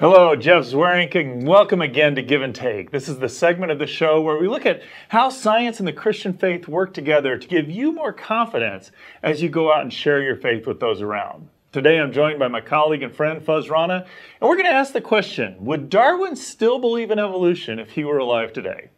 Hello, Jeff Zwerink, and welcome again to Give and Take. This is the segment of the show where we look at how science and the Christian faith work together to give you more confidence as you go out and share your faith with those around. Today I'm joined by my colleague and friend, Fazale Rana, and we're going to ask the question, would Darwin still believe in evolution if he were alive today?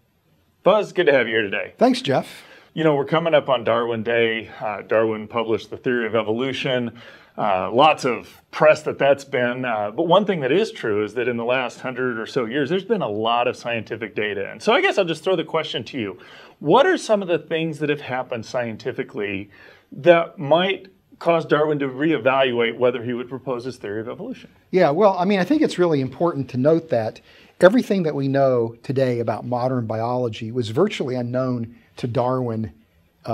Fuzz, good to have you here today. Thanks, Jeff. You know, we're coming up on Darwin Day. Darwin published the theory of evolution. Lots of press that's been. But one thing that is true is that in the last 100 or so years, there's been a lot of scientific data. And so I guess I'll just throw the question to you. What are some of the things that have happened scientifically that might cause Darwin to reevaluate whether he would propose his theory of evolution? Yeah, well, I think it's really important to note that everything that we know today about modern biology was virtually unknown to Darwin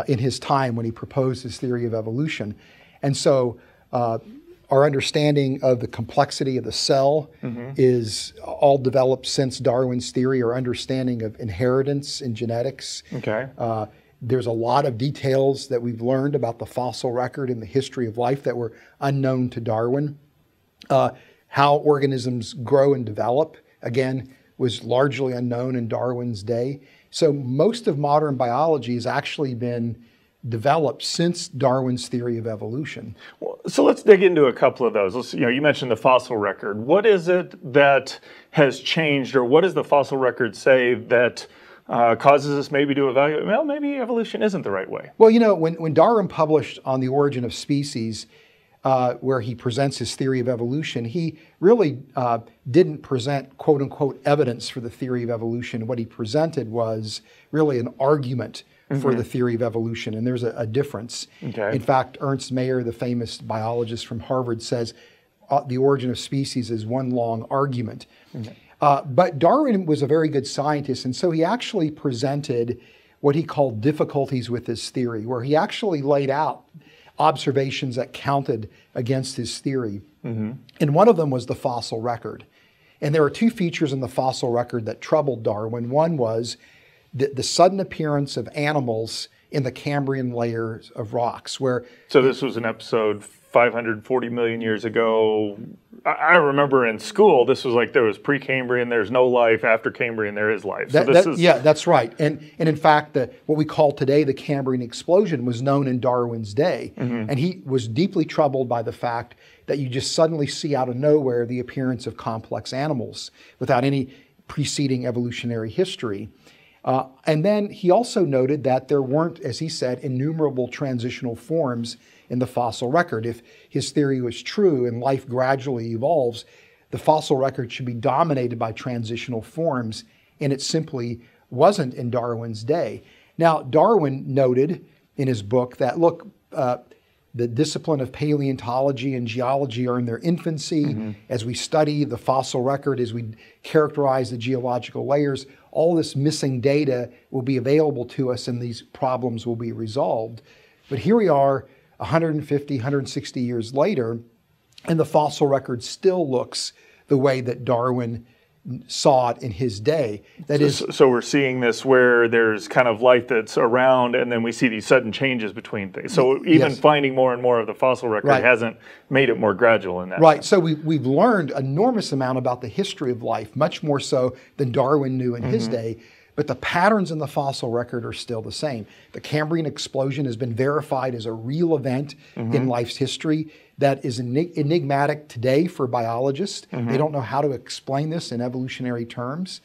in his time when he proposed his theory of evolution. And so our understanding of the complexity of the cell is all developed since Darwin's theory. Our understanding of inheritance in genetics. Okay. There's a lot of details that we've learned about the fossil record and the history of life that were unknown to Darwin. How organisms grow and develop, again, was largely unknown in Darwin's day. So most of modern biology has actually been developed since Darwin's theory of evolution. Well, so let's dig into a couple of those. You mentioned the fossil record. What is it that has changed, or what does the fossil record say that causes us maybe to evaluate, well, maybe evolution isn't the right way? Well, when Darwin published On the Origin of Species, where he presents his theory of evolution, he really didn't present quote-unquote evidence for the theory of evolution. What he presented was really an argument for the theory of evolution, and there's a difference. Okay. In fact, Ernst Mayr, the famous biologist from Harvard, says The Origin of Species is one long argument. Okay. But Darwin was a very good scientist, and so he actually presented what he called difficulties with his theory, where he actually laid out observations that counted against his theory. And one of them was the fossil record. And there are two features in the fossil record that troubled Darwin. One was the sudden appearance of animals in the Cambrian layers of rocks. So this was an episode 540 million years ago. I remember in school, this was like there was pre-Cambrian, there's no life. After Cambrian, there is life. Yeah, that's right. And in fact, what we call today the Cambrian explosion was known in Darwin's day. And he was deeply troubled by the fact that you just suddenly see out of nowhere the appearance of complex animals without any preceding evolutionary history. And then he also noted that there weren't, as he said, innumerable transitional forms in the fossil record. If his theory was true and life gradually evolves, the fossil record should be dominated by transitional forms, and it simply wasn't in Darwin's day. Now, Darwin noted in his book that, look, the discipline of paleontology and geology are in their infancy. As we study the fossil record, as we characterize the geological layers, all this missing data will be available to us and these problems will be resolved. But here we are 150, 160 years later, and the fossil record still looks the way that Darwin saw it in his day. So we're seeing this where there's kind of life that's around, and then we see these sudden changes between things. So even finding more and more of the fossil record hasn't made it more gradual in that sense. So we've learned an enormous amount about the history of life, much more so than Darwin knew in his day. But the patterns in the fossil record are still the same. The Cambrian explosion has been verified as a real event in life's history that is enigmatic today for biologists. They don't know how to explain this in evolutionary terms.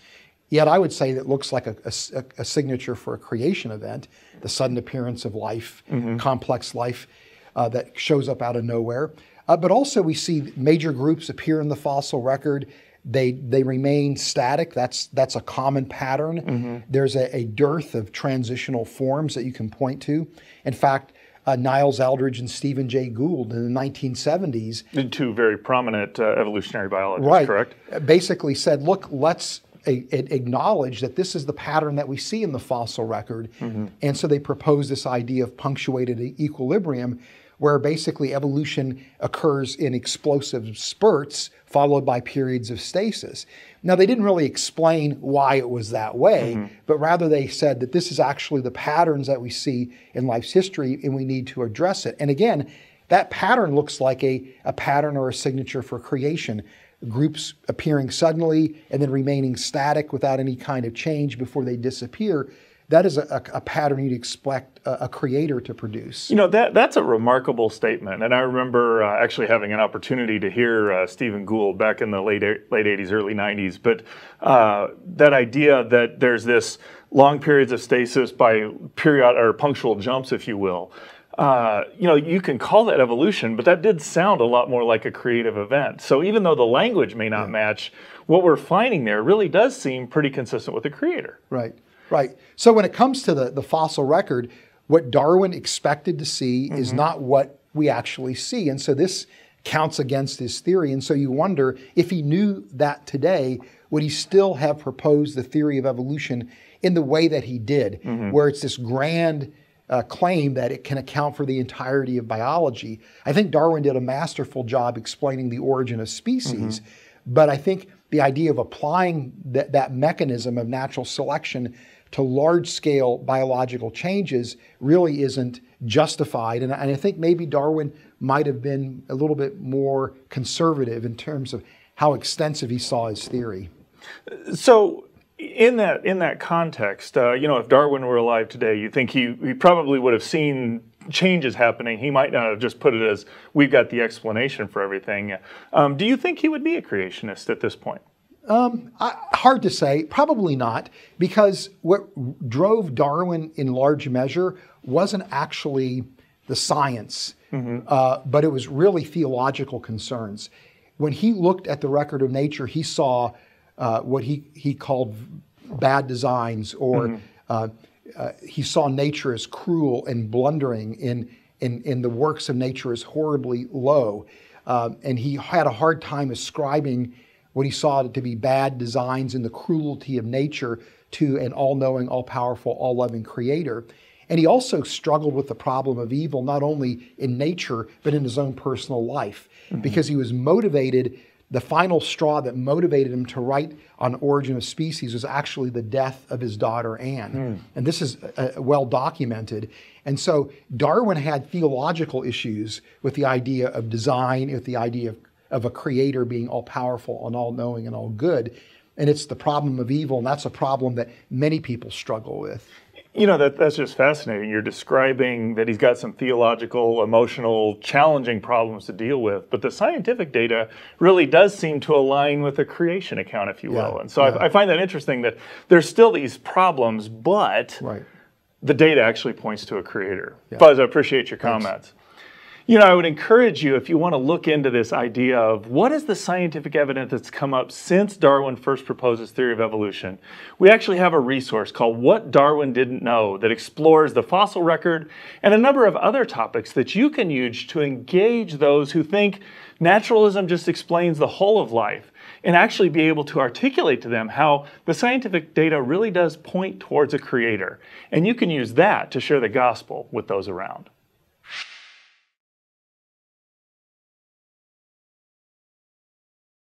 Yet I would say that looks like a signature for a creation event, the sudden appearance of life, complex life that shows up out of nowhere. But also we see major groups appear in the fossil record. They remain static. That's a common pattern. There's a dearth of transitional forms that you can point to. In fact, Niles Eldredge and Stephen Jay Gould in the 1970s. Two very prominent evolutionary biologists, correct? Basically said, look, let's acknowledge that this is the pattern that we see in the fossil record. And so they proposed this idea of punctuated equilibrium, where basically evolution occurs in explosive spurts followed by periods of stasis. Now, they didn't really explain why it was that way, but rather they said that this is actually the patterns that we see in life's history and we need to address it. And again, that pattern looks like a pattern or a signature for creation. groups appearing suddenly and then remaining static without any kind of change before they disappear, that is a pattern you'd expect a creator to produce. You know, that's a remarkable statement. And I remember actually having an opportunity to hear Stephen Gould back in the late 80s, early 90s. But that idea that there's this long periods of stasis by period or punctual jumps, if you will. You know, you can call that evolution, but that did sound a lot more like a creative event. So even though the language may not match, what we're finding there really does seem pretty consistent with the creator. Right. Right. So when it comes to the fossil record, what Darwin expected to see is not what we actually see. And so this counts against his theory. And so you wonder, if he knew that today, would he still have proposed the theory of evolution in the way that he did, where it's this grand claim that it can account for the entirety of biology? I think Darwin did a masterful job explaining the origin of species, but I think the idea of applying that mechanism of natural selection to large-scale biological changes really isn't justified. And I think maybe Darwin might have been a little bit more conservative in terms of how extensive he saw his theory. So in that context, you know, if Darwin were alive today, you think he probably would have seen changes happening. He might not have just put it as, we've got the explanation for everything. Do you think he would be a creationist at this point? Hard to say. Probably not, because what drove Darwin in large measure wasn't actually the science, but it was really theological concerns. When he looked at the record of nature, he saw what he called bad designs, or he saw nature as cruel and blundering, in the works of nature as horribly low. And he had a hard time ascribing what he saw to be bad designs and the cruelty of nature to an all-knowing, all-powerful, all-loving creator. And he also struggled with the problem of evil, not only in nature, but in his own personal life, because he was motivated. The final straw that motivated him to write on Origin of Species was actually the death of his daughter, Anne. And this is well documented. And so Darwin had theological issues with the idea of design, with the idea of a creator being all-powerful and all-knowing and all-good. And it's the problem of evil, and that's a problem that many people struggle with. You know, that's just fascinating. You're describing that he's got some theological, emotional, challenging problems to deal with, but the scientific data really does seem to align with the creation account, if you will. And so I find that interesting, that there's still these problems, but the data actually points to a creator. Buzz, I appreciate your comments. You know, I would encourage you, if you want to look into this idea of what is the scientific evidence that's come up since Darwin first proposed his theory of evolution, we actually have a resource called What Darwin Didn't Know that explores the fossil record and a number of other topics that you can use to engage those who think naturalism just explains the whole of life, and actually be able to articulate to them how the scientific data really does point towards a creator. And you can use that to share the gospel with those around.